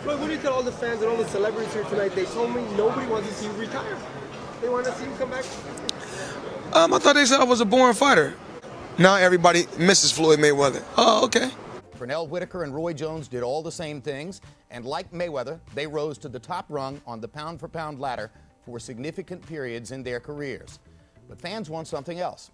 Floyd, what do you tell all the fans and all the celebrities here tonight? They told me nobody wants to see you retire. They want to see you come back. I thought they said I was a born fighter. Now everybody misses Floyd Mayweather. Oh, okay. Pernell Whitaker and Roy Jones did all the same things, and like Mayweather, they rose to the top rung on the pound-for-pound ladder for significant periods in their careers. But fans want something else.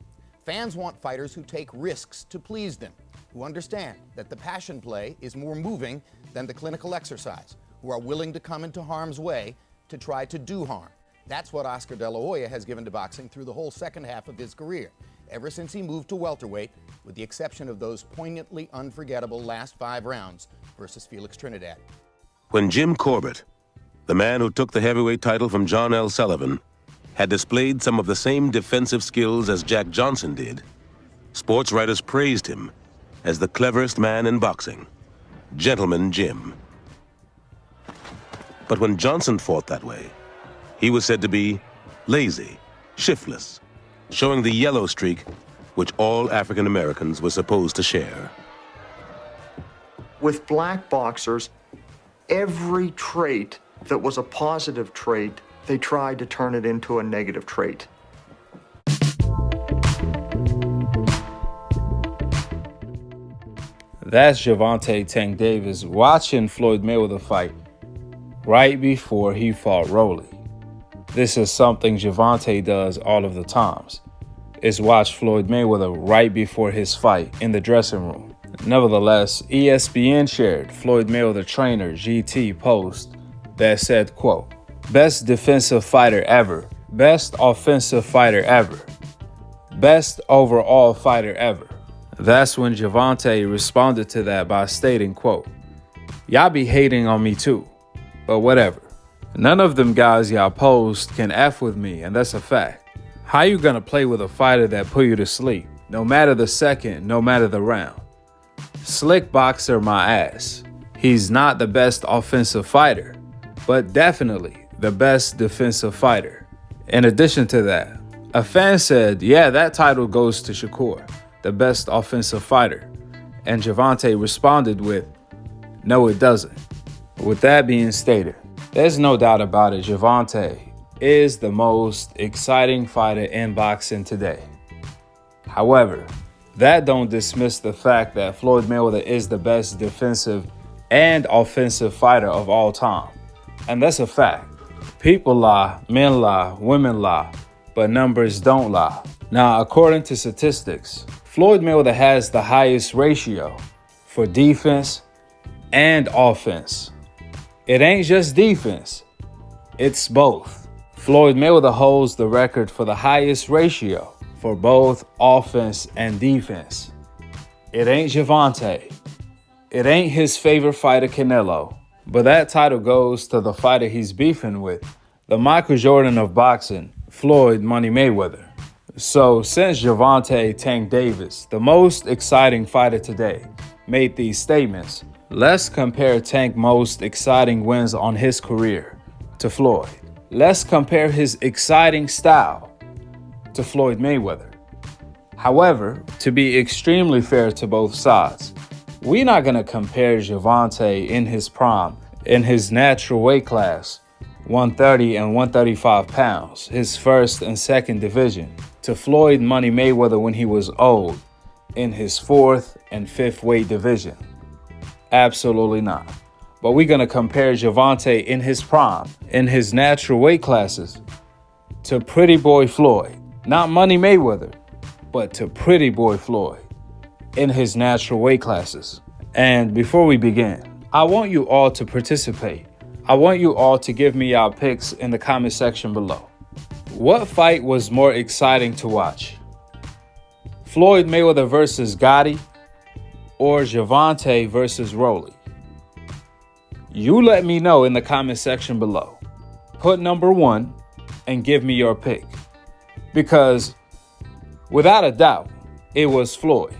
Fans want fighters who take risks to please them, who understand that the passion play is more moving than the clinical exercise, who are willing to come into harm's way to try to do harm. That's what Oscar De La Hoya has given to boxing through the whole second half of his career, ever since he moved to welterweight, with the exception of those poignantly unforgettable last 5 rounds versus Felix Trinidad. When Jim Corbett, the man who took the heavyweight title from John L. Sullivan, had displayed some of the same defensive skills as Jack Johnson did, sports writers praised him as the cleverest man in boxing, Gentleman Jim. But when Johnson fought that way, he was said to be lazy, shiftless, showing the yellow streak which all African Americans were supposed to share. With black boxers, every trait that was a positive trait, they tried to turn it into a negative trait. That's Gervonta Tank Davis watching Floyd Mayweather fight right before he fought Rolly. This is something Gervonta does all of the times, is watch Floyd Mayweather right before his fight in the dressing room. Nevertheless, ESPN shared Floyd Mayweather trainer GT post that said, quote, "Best defensive fighter ever, best offensive fighter ever, best overall fighter ever." That's when Gervonta responded to that by stating, quote, "Y'all be hating on me too, but whatever. None of them guys y'all post can F with me, and that's a fact. How you gonna play with a fighter that put you to sleep, no matter the second, no matter the round? Slick boxer my ass. He's not the best offensive fighter, but definitely the best defensive fighter." In addition to that, a fan said, "Yeah, that title goes to Shakur, the best offensive fighter." And Gervonta responded with, "No, it doesn't." With that being stated, there's no doubt about it, Gervonta is the most exciting fighter in boxing today. However, that don't dismiss the fact that Floyd Mayweather is the best defensive and offensive fighter of all time. And that's a fact. People lie, men lie, women lie, but numbers don't lie. Now, according to statistics, Floyd Mayweather has the highest ratio for defense and offense. It ain't just defense, it's both. Floyd Mayweather holds the record for the highest ratio for both offense and defense. It ain't Gervonta. It ain't his favorite fighter, Canelo. But that title goes to the fighter he's beefing with, the Michael Jordan of boxing, Floyd Money Mayweather. So since Gervonta Tank Davis, the most exciting fighter today, made these statements, let's compare Tank's most exciting wins on his career to Floyd. Let's compare his exciting style to Floyd Mayweather. However, to be extremely fair to both sides, we're not going to compare Gervonta in his prime, in his natural weight class, 130 and 135 pounds, his first and second division, to Floyd Money Mayweather when he was old, in his fourth and fifth weight division. Absolutely not. But we're going to compare Gervonta in his prime, in his natural weight classes, to Pretty Boy Floyd. Not Money Mayweather, but to Pretty Boy Floyd in his natural weight classes. And before we begin, I want you all to participate. I want you all to give me your picks in the comment section below. What fight was more exciting to watch? Floyd Mayweather versus Gotti or Gervonta versus Rolly? You let me know in the comment section below. Put number 1 and give me your pick. Because without a doubt, it was Floyd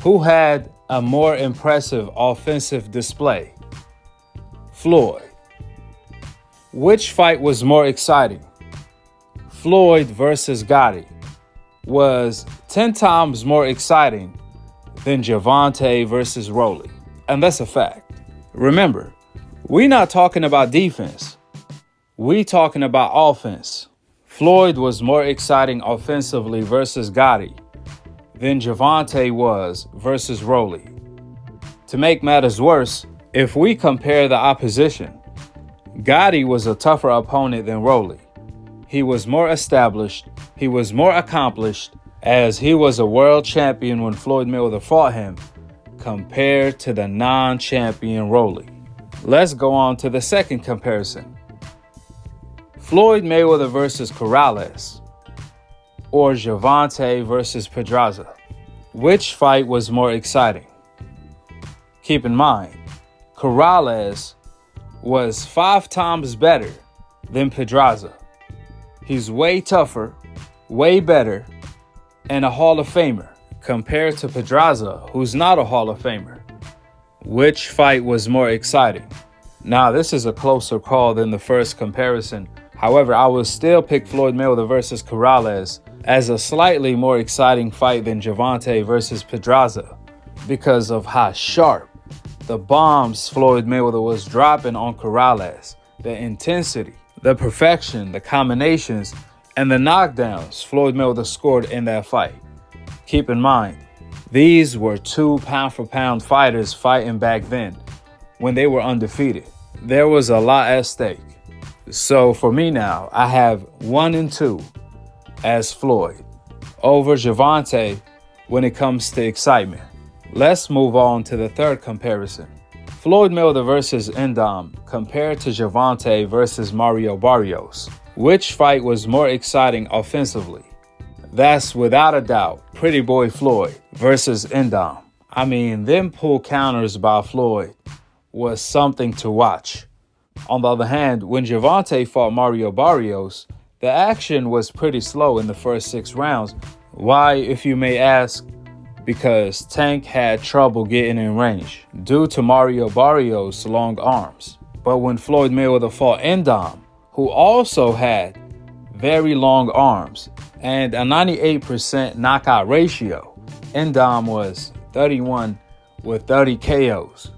who had a more impressive offensive display. Floyd. Which fight was more exciting? Floyd versus Gotti was 10 times more exciting than Gervonta versus Rolly. And that's a fact. Remember, We not talking about defense. We talking about offense. Floyd was more exciting offensively versus Gotti than Gervonta was versus Rolly. To make matters worse, if we compare the opposition, Gotti was a tougher opponent than Rolly. He was more established, he was more accomplished, as he was a world champion when Floyd Mayweather fought him, compared to the non-champion Rolly. Let's go on to the second comparison. Floyd Mayweather versus Corrales, or Gervonta versus Pedraza. Which fight was more exciting? Keep in mind, Corrales was 5 times better than Pedraza. He's way tougher, way better, and a Hall of Famer compared to Pedraza, who's not a Hall of Famer. Which fight was more exciting? Now, this is a closer call than the first comparison. However, I will still pick Floyd Mayweather versus Corrales as a slightly more exciting fight than Gervonta versus Pedraza because of how sharp the bombs Floyd Mayweather was dropping on Corrales, the intensity, the perfection, the combinations, and the knockdowns Floyd Mayweather scored in that fight. Keep in mind, these were 2 pound-for-pound fighters fighting back then when they were undefeated. There was a lot at stake. So for me now, I have 1 and 2 as Floyd over Gervonta when it comes to excitement. Let's move on to the third comparison. Floyd Mayweather versus Endom compared to Gervonta versus Mario Barrios. Which fight was more exciting offensively? That's without a doubt Pretty Boy Floyd versus Endom. I mean, them pull counters by Floyd was something to watch. On the other hand, when Gervonta fought Mario Barrios, the action was pretty slow in the first 6 rounds. Why, if you may ask? Because Tank had trouble getting in range due to Mario Barrios' long arms. But when Floyd Mayweather fought Endom, who also had very long arms and a 98% knockout ratio, Endom was 31 with 30 KOs.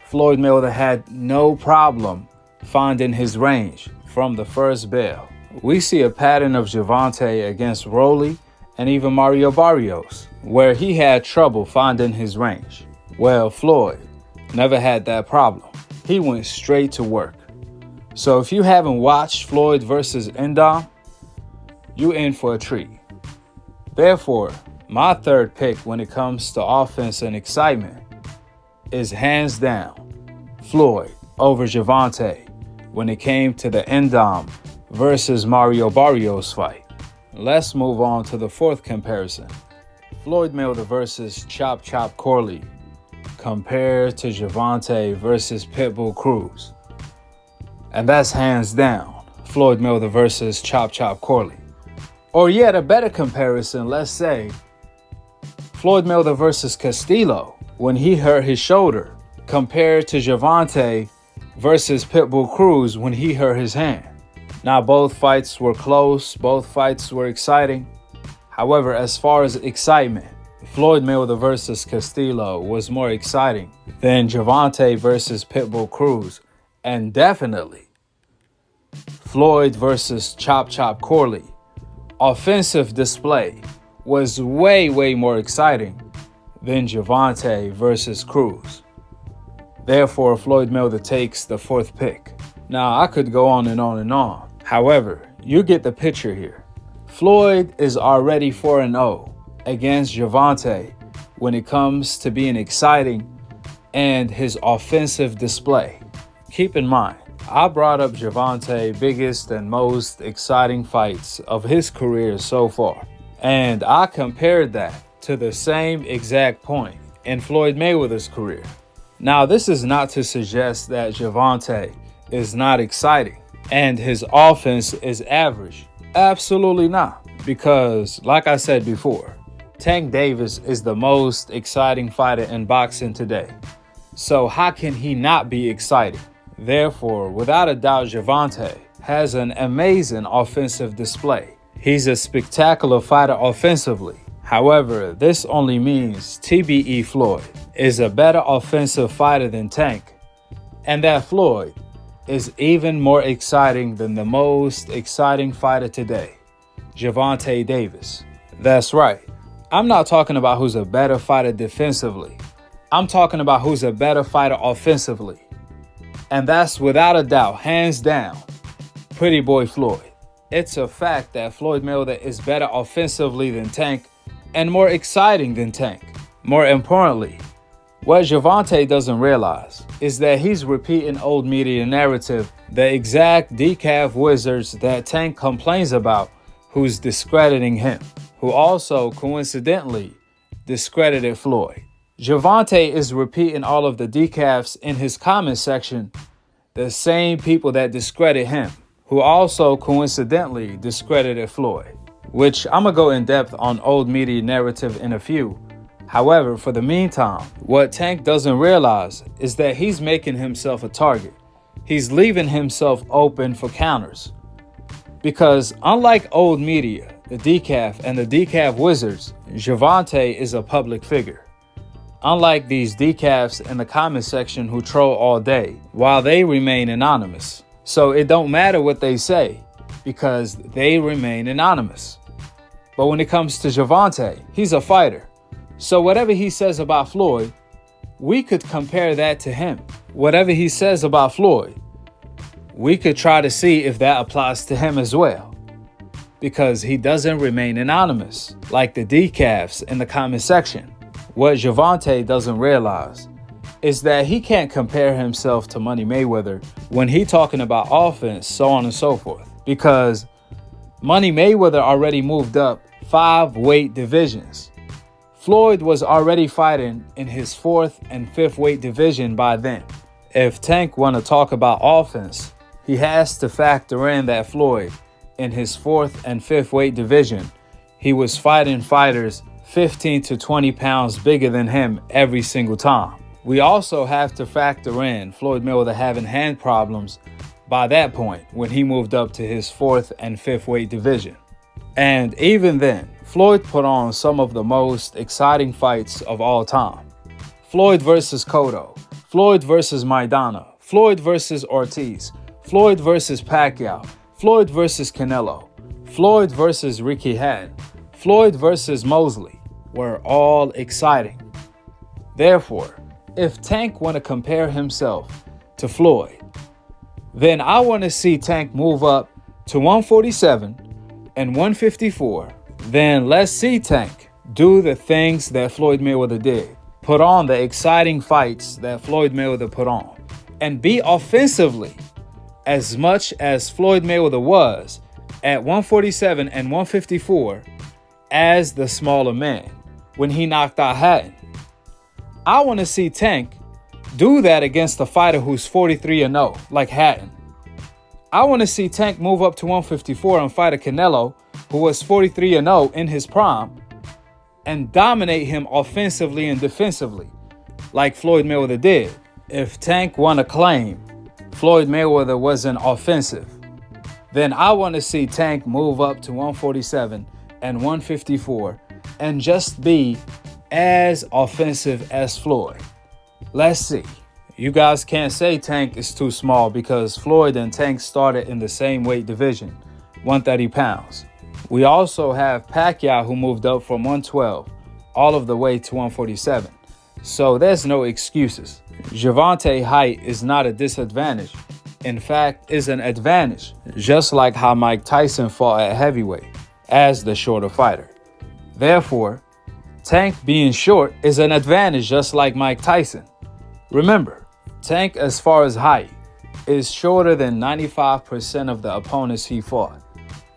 Floyd Mayweather had no problem finding his range from the first bell. We see a pattern of Gervonta against Rolly and even Mario Barrios, where he had trouble finding his range. Well, Floyd never had that problem. He went straight to work. So if you haven't watched Floyd versus Endom, you in for a treat. Therefore, my third pick when it comes to offense and excitement is hands down Floyd over Gervonta when it came to the Endom versus Mario Barrios fight. Let's move on to the fourth comparison. Floyd Mayweather versus Chop Chop Corley compared to Gervonta versus Pitbull Cruz. And that's hands down Floyd Mayweather versus Chop Chop Corley. Or yet a better comparison, let's say Floyd Mayweather versus Castillo when he hurt his shoulder compared to Gervonta versus Pitbull Cruz when he hurt his hand. Now, both fights were close, both fights were exciting. However, as far as excitement, Floyd Mayweather versus Castillo was more exciting than Gervonta versus Pitbull Cruz. And definitely, Floyd versus Chop Chop Corley offensive display was way more exciting than Gervonta versus Cruz. Therefore, Floyd Mayweather takes the fourth pick. Now, I could go on and on and on. However, you get the picture here. Floyd is already 4-0 against Gervonta when it comes to being exciting and his offensive display. Keep in mind, I brought up Gervonta's biggest and most exciting fights of his career so far. And I compared that to the same exact point in Floyd Mayweather's career. Now, this is not to suggest that Gervonta is not exciting and his offense is average. Absolutely not. Because, like I said before, Tank Davis is the most exciting fighter in boxing today. So how can he not be exciting? Therefore, without a doubt, Gervonta has an amazing offensive display. He's a spectacular fighter offensively. However, this only means TBE Floyd is a better offensive fighter than Tank and that Floyd is even more exciting than the most exciting fighter today, Gervonta Davis. That's right. I'm not talking about who's a better fighter defensively. I'm talking about who's a better fighter offensively. And that's without a doubt, hands down, Pretty Boy Floyd. It's a fact that Floyd Mayweather is better offensively than Tank and more exciting than Tank. More importantly, what Gervonta doesn't realize is that he's repeating old media narrative, the exact decaf wizards that Tank complains about, who's discrediting him, who also coincidentally discredited Floyd. Gervonta is repeating all of the decafs in his comment section, the same people that discredit him, who also coincidentally discredited Floyd, which I'm gonna go in depth on old media narrative in a few. However, for the meantime, what Tank doesn't realize is that he's making himself a target. He's leaving himself open for counters. Because unlike old media, the decaf and the decaf wizards, Gervonta is a public figure. Unlike these decafs in the comment section who troll all day, while they remain anonymous. So it don't matter what they say, because they remain anonymous. But when it comes to Gervonta, he's a fighter. So whatever he says about Floyd, we could compare that to him. Whatever he says about Floyd, we could try to see if that applies to him as well. Because he doesn't remain anonymous, like the decafs in the comment section. What Gervonta doesn't realize is that he can't compare himself to Money Mayweather when he talking about offense, so on and so forth. Because Money Mayweather already moved up 5 weight divisions. Floyd was already fighting in his 4th and 5th weight division by then. If Tank want to talk about offense, he has to factor in that Floyd, in his 4th and 5th weight division, he was fighting fighters 15 to 20 pounds bigger than him every single time. We also have to factor in Floyd Mayweather having hand problems by that point when he moved up to his 4th and 5th weight division. And even then, Floyd put on some of the most exciting fights of all time. Floyd versus Cotto, Floyd versus Maidana, Floyd versus Ortiz, Floyd versus Pacquiao, Floyd versus Canelo, Floyd versus Ricky Hatton, Floyd versus Mosley were all exciting. Therefore, if Tank want to compare himself to Floyd, then I want to see Tank move up to 147 and 154. Then let's see Tank do the things that Floyd Mayweather did. Put on the exciting fights that Floyd Mayweather put on. And be offensively as much as Floyd Mayweather was at 147 and 154 as the smaller man when he knocked out Hatton. I want to see Tank do that against a fighter who's 43-0 like Hatton. I want to see Tank move up to 154 and fight a Canelo who was 43-0 in his prime and dominate him offensively and defensively like Floyd Mayweather did. If Tank want to claim Floyd Mayweather wasn't offensive, then I want to see Tank move up to 147 and 154 and just be as offensive as Floyd. Let's see. You guys can't say Tank is too small because Floyd and Tank started in the same weight division, 130 pounds. We also have Pacquiao who moved up from 112 all of the way to 147. So there's no excuses. Gervonta height is not a disadvantage. In fact, is an advantage, just like how Mike Tyson fought at heavyweight as the shorter fighter. Therefore, Tank being short is an advantage just like Mike Tyson. Remember, Tank as far as height is shorter than 95% of the opponents he fought.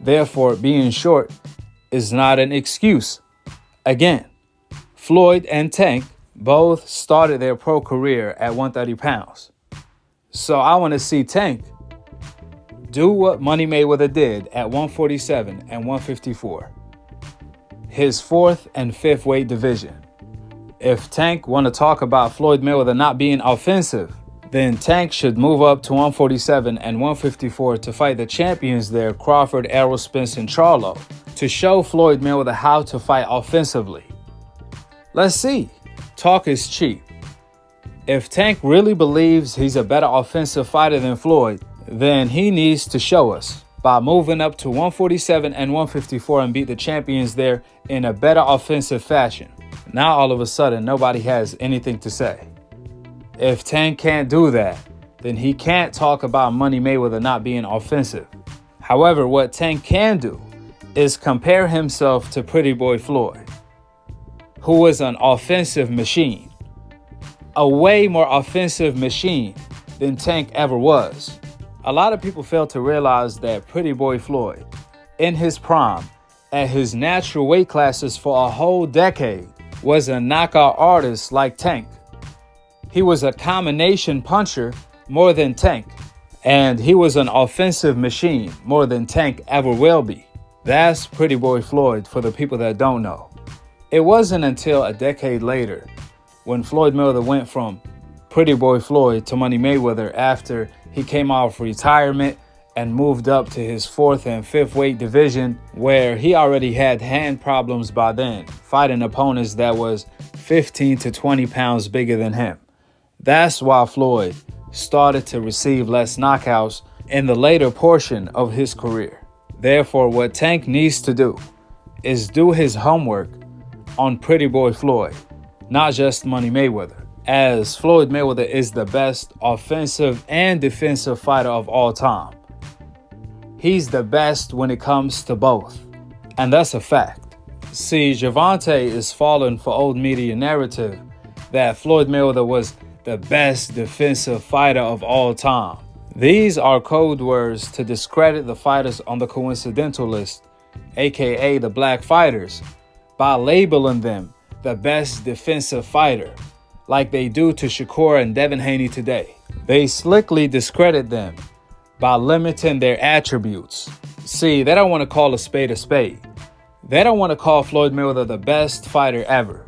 Therefore, being short is not an excuse. Again, Floyd and Tank both started their pro career at 130 pounds. So I want to see Tank do what Money Mayweather did at 147 and 154. His 4th and 5th weight division. If Tank want to talk about Floyd Mayweather not being offensive, then Tank should move up to 147 and 154 to fight the champions there, Crawford, Errol Spence, and Charlo, to show Floyd Mayweather how to fight offensively. Let's see. Talk is cheap. If Tank really believes he's a better offensive fighter than Floyd, then he needs to show us by moving up to 147 and 154 and beat the champions there in a better offensive fashion. Now all of a sudden, nobody has anything to say. If Tank can't do that, then he can't talk about Money Mayweather not being offensive. However, what Tank can do is compare himself to Pretty Boy Floyd, who was an offensive machine, a way more offensive machine than Tank ever was. A lot of people fail to realize that Pretty Boy Floyd, in his prime, at his natural weight classes for a whole decade, was a knockout artist like Tank. He was a combination puncher more than Tank, and he was an offensive machine more than Tank ever will be. That's Pretty Boy Floyd for the people that don't know. It wasn't until a decade later when Floyd Mayweather went from Pretty Boy Floyd to Money Mayweather after he came out of retirement and moved up to his 4th and 5th weight division, where he already had hand problems by then, fighting opponents that was 15 to 20 pounds bigger than him. That's why Floyd started to receive less knockouts in the later portion of his career. Therefore, what Tank needs to do is do his homework on Pretty Boy Floyd, not just Money Mayweather, as Floyd Mayweather is the best offensive and defensive fighter of all time. He's the best when it comes to both, and that's a fact. See, Gervonta is falling for old media narrative that Floyd Mayweather was the best defensive fighter of all time. These are code words to discredit the fighters on the coincidental list, aka the black fighters, by labeling them the best defensive fighter, like they do to Shakur and Devin Haney today. They slickly discredit them by limiting their attributes. See, they don't want to call a spade a spade. They don't want to call Floyd Mayweather the best fighter ever.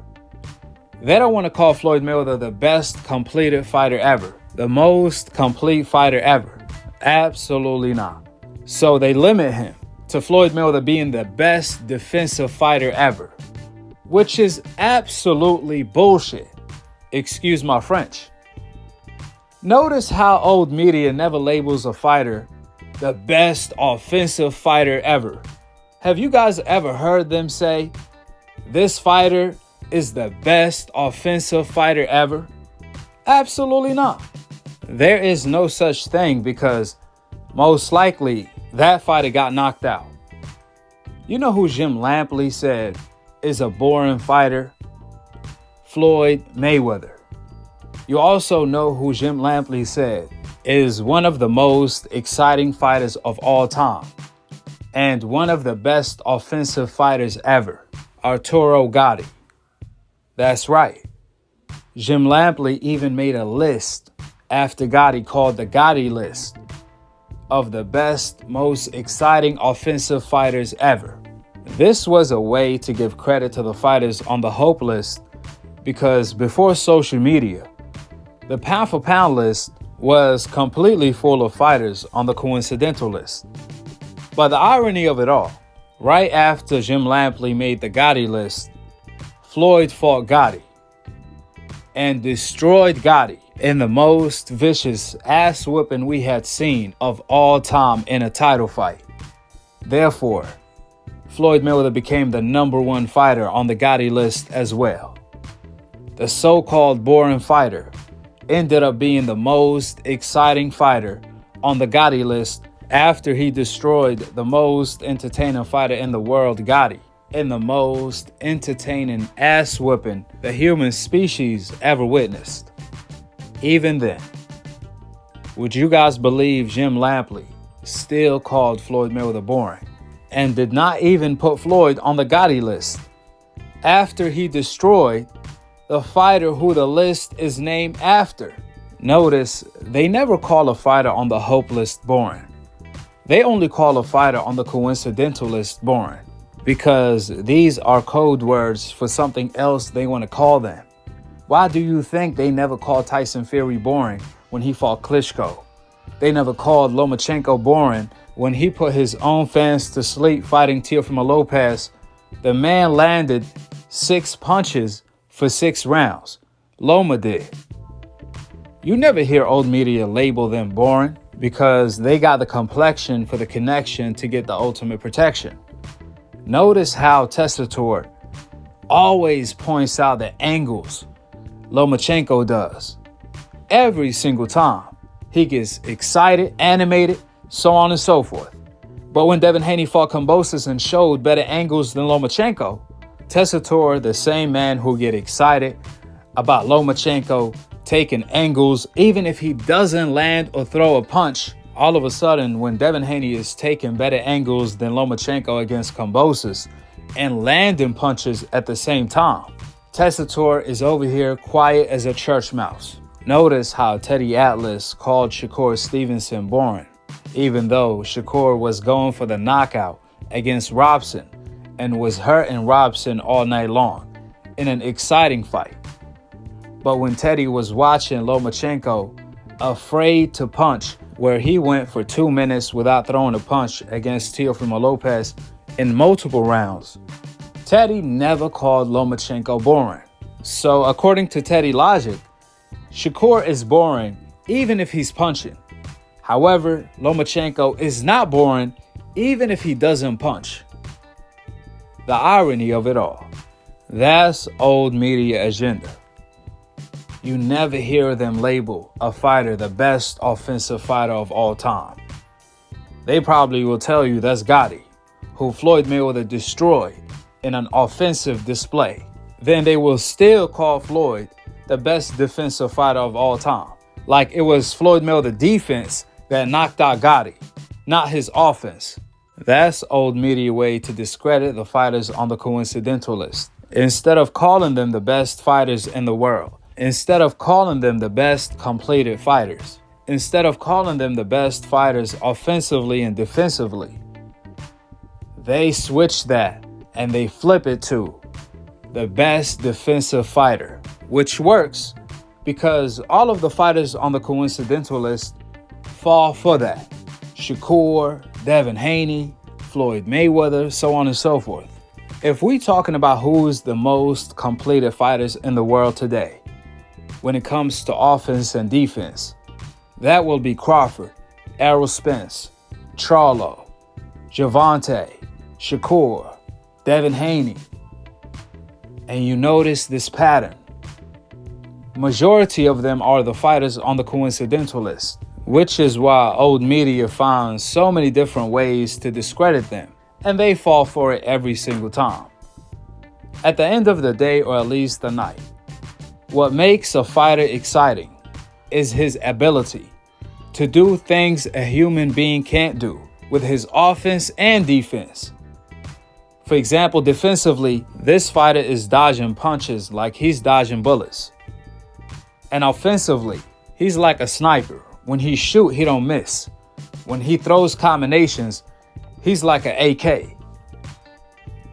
They don't want to call Floyd Mayweather the best completed fighter ever, the most complete fighter ever. Absolutely not. So they limit him to Floyd Mayweather being the best defensive fighter ever, which is absolutely bullshit. Excuse my French. Notice how old media never labels a fighter the best offensive fighter ever. Have you guys ever heard them say, this fighter is the best offensive fighter ever? Absolutely not. There is no such thing, because most likely that fighter got knocked out. You know who Jim Lampley said is a boring fighter? Floyd Mayweather. You also know who Jim Lampley said is one of the most exciting fighters of all time and one of the best offensive fighters ever, Arturo Gatti. That's right. Jim Lampley even made a list after Gatti called the Gatti list of the best, most exciting offensive fighters ever. This was a way to give credit to the fighters on the Hope list, because before social media, the pound for pound list was completely full of fighters on the coincidental list. But the irony of it all, right after Jim Lampley made the Gatti list, Floyd fought Gatti and destroyed Gatti in the most vicious ass whipping we had seen of all time in a title fight. Therefore, Floyd Mayweather became the #1 fighter on the Gatti list as well. The so-called boring fighter ended up being the most exciting fighter on the Gatti list after he destroyed the most entertaining fighter in the world, Gatti, in the most entertaining ass whipping the human species ever witnessed. Even then, would you guys believe Jim Lampley still called Floyd Mayweather boring and did not even put Floyd on the Gatti list after he destroyed the fighter who the list is named after? Notice, they never call a fighter on the Hope list boring. They only call a fighter on the coincidental list boring, because these are code words for something else they want to call them. Why do you think they never called Tyson Fury boring when he fought Klitschko? They never called Lomachenko boring when he put his own fans to sleep fighting Teofimo Lopez. The man landed 6 punches for 6 rounds. Loma did. You never hear old media label them boring because they got the complexion for the connection to get the ultimate protection. Notice how Testator always points out the angles Lomachenko does. Every single time. He gets excited, animated, so on and so forth. But when Devin Haney fought Kambosos and showed better angles than Lomachenko, Testator, the same man who get excited about Lomachenko taking angles, even if he doesn't land or throw a punch, all of a sudden when Devin Haney is taking better angles than Lomachenko against Kambosos and landing punches at the same time, Testator is over here quiet as a church mouse. Notice how Teddy Atlas called Shakur Stevenson boring, even though Shakur was going for the knockout against Robson and was hurting Robson all night long in an exciting fight. But when Teddy was watching Lomachenko afraid to punch, where he went for 2 minutes without throwing a punch against Teofimo Lopez in multiple rounds, Teddy never called Lomachenko boring. So according to Teddy logic, Shakur is boring even if he's punching. However, Lomachenko is not boring even if he doesn't punch. The irony of it all. That's old media agenda. You never hear them label a fighter the best offensive fighter of all time. They probably will tell you that's Gotti, who Floyd Mayweather destroyed in an offensive display. Then they will still call Floyd the best defensive fighter of all time. Like it was Floyd Mayweather's defense that knocked out Gotti, not his offense. That's old media way to discredit the fighters on the coincidental list. Instead of calling them the best fighters in the world, instead of calling them the best completed fighters, instead of calling them the best fighters offensively and defensively, they switch that and they flip it to the best defensive fighter, which works because all of the fighters on the coincidental list fall for that. Shakur, Devin Haney, Floyd Mayweather, so on and so forth. If we talking about who's the most completed fighters in the world today, when it comes to offense and defense, that will be Crawford, Errol Spence, Charlo, Gervonta, Shakur, Devin Haney. And you notice this pattern. Majority of them are the fighters on the coincidental list, which is why old media finds so many different ways to discredit them, and they fall for it every single time. At the end of the day, or at least the night, what makes a fighter exciting is his ability to do things a human being can't do with his offense and defense. For example, defensively, this fighter is dodging punches like he's dodging bullets. And offensively, he's like a sniper. When he shoot, he don't miss. When he throws combinations, he's like an AK.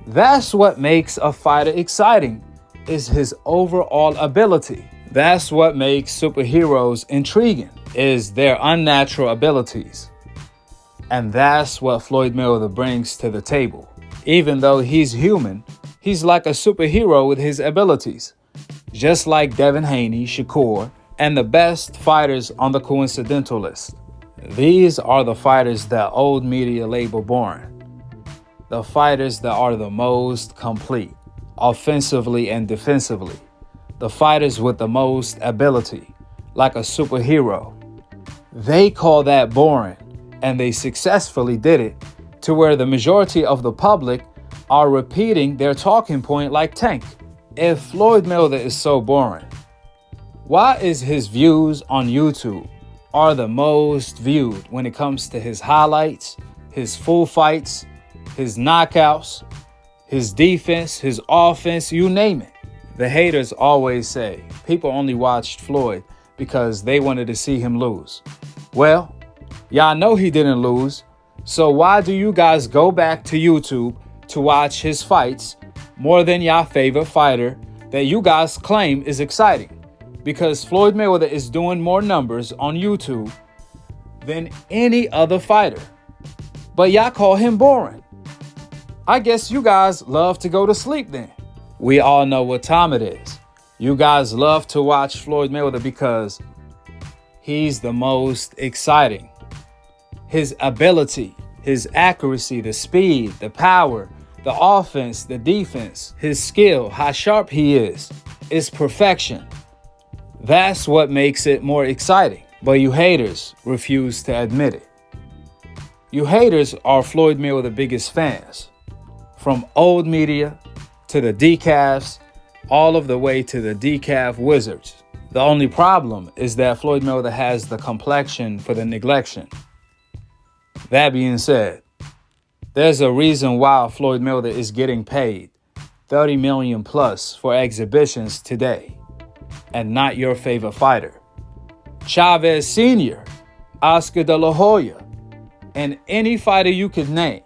That's what makes a fighter exciting, is his overall ability. That's what makes superheroes intriguing, is their unnatural abilities. And that's what Floyd Mayweather brings to the table. Even though he's human, he's like a superhero with his abilities. Just like Devin Haney, Shakur, and the best fighters on the coincidental list. These are the fighters that old media label boring. The fighters that are the most complete, offensively and defensively. The fighters with the most ability, like a superhero. They call that boring, and they successfully did it to where the majority of the public are repeating their talking point like Tank. If Floyd Mayweather is so boring, why is his views on YouTube are the most viewed when it comes to his highlights, his full fights, his knockouts, his defense, his offense, you name it? The haters always say people only watched Floyd because they wanted to see him lose. Well, y'all know he didn't lose, so why do you guys go back to YouTube to watch his fights more than your favorite fighter that you guys claim is exciting? Because Floyd Mayweather is doing more numbers on YouTube than any other fighter. But y'all call him boring. I guess you guys love to go to sleep then. We all know what time it is. You guys love to watch Floyd Mayweather because he's the most exciting. His ability, his accuracy, the speed, the power, the offense, the defense, his skill, how sharp he is perfection. That's what makes it more exciting. But you haters refuse to admit it. You haters are Floyd Mayweather's biggest fans. From old media to the decafs, all of the way to the decaf wizards. The only problem is that Floyd Mayweather has the complexion for the neglection. That being said, there's a reason why Floyd Mayweather is getting paid $30 million plus for exhibitions today, and not your favorite fighter. Chavez Sr., Oscar De La Hoya, and any fighter you could name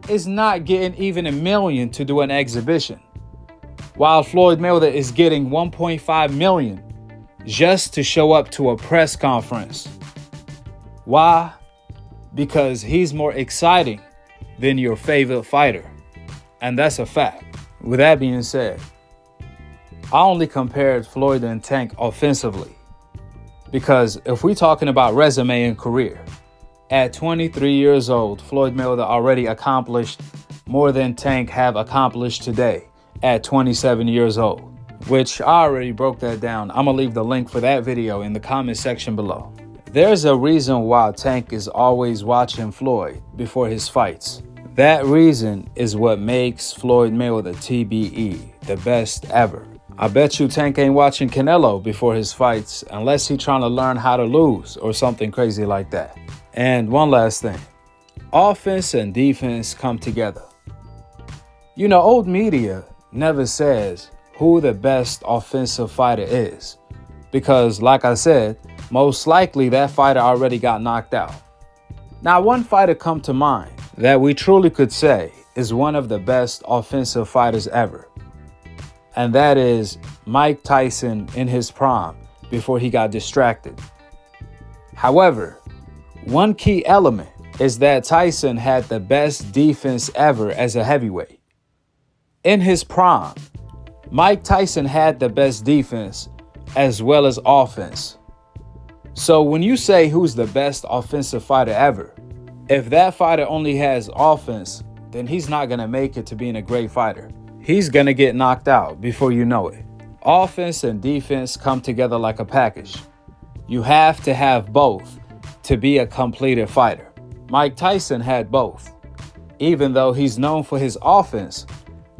is not getting even $1 million to do an exhibition, while Floyd Mayweather is getting $1.5 million just to show up to a press conference. Why? Because he's more exciting than your favorite fighter. And that's a fact. With that being said, I only compared Floyd and Tank offensively. Because if we're talking about resume and career, at 23 years old, Floyd Mayweather already accomplished more than Tank have accomplished today at 27 years old. Which I already broke that down. I'm gonna leave the link for that video in the comment section below. There's a reason why Tank is always watching Floyd before his fights. That reason is what makes Floyd Mayweather TBE the best ever. I bet you Tank ain't watching Canelo before his fights unless he's trying to learn how to lose or something crazy like that. And one last thing, offense and defense come together. You know, old media never says who the best offensive fighter is. Because like I said, most likely that fighter already got knocked out. Now, one fighter come to mind that we truly could say is one of the best offensive fighters ever. And that is Mike Tyson in his prime before he got distracted. However, one key element is that Tyson had the best defense ever as a heavyweight. In his prime, Mike Tyson had the best defense as well as offense. So when you say who's the best offensive fighter ever, if that fighter only has offense, then he's not going to make it to being a great fighter. He's going to get knocked out before you know it. Offense and defense come together like a package. You have to have both to be a completed fighter. Mike Tyson had both, even though he's known for his offense.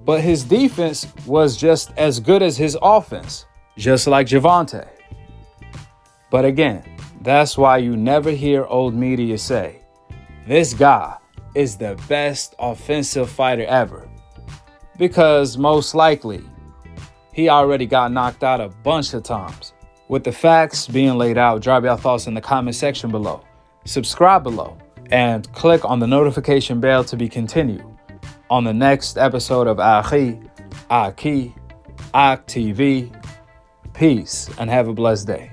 But his defense was just as good as his offense, just like Gervonta. But again, that's why you never hear old media say, this guy is the best offensive fighter ever. Because most likely, he already got knocked out a bunch of times. With the facts being laid out, drop your thoughts in the comment section below. Subscribe below and click on the notification bell to be continued on the next episode of Akhi, TV. Peace and have a blessed day.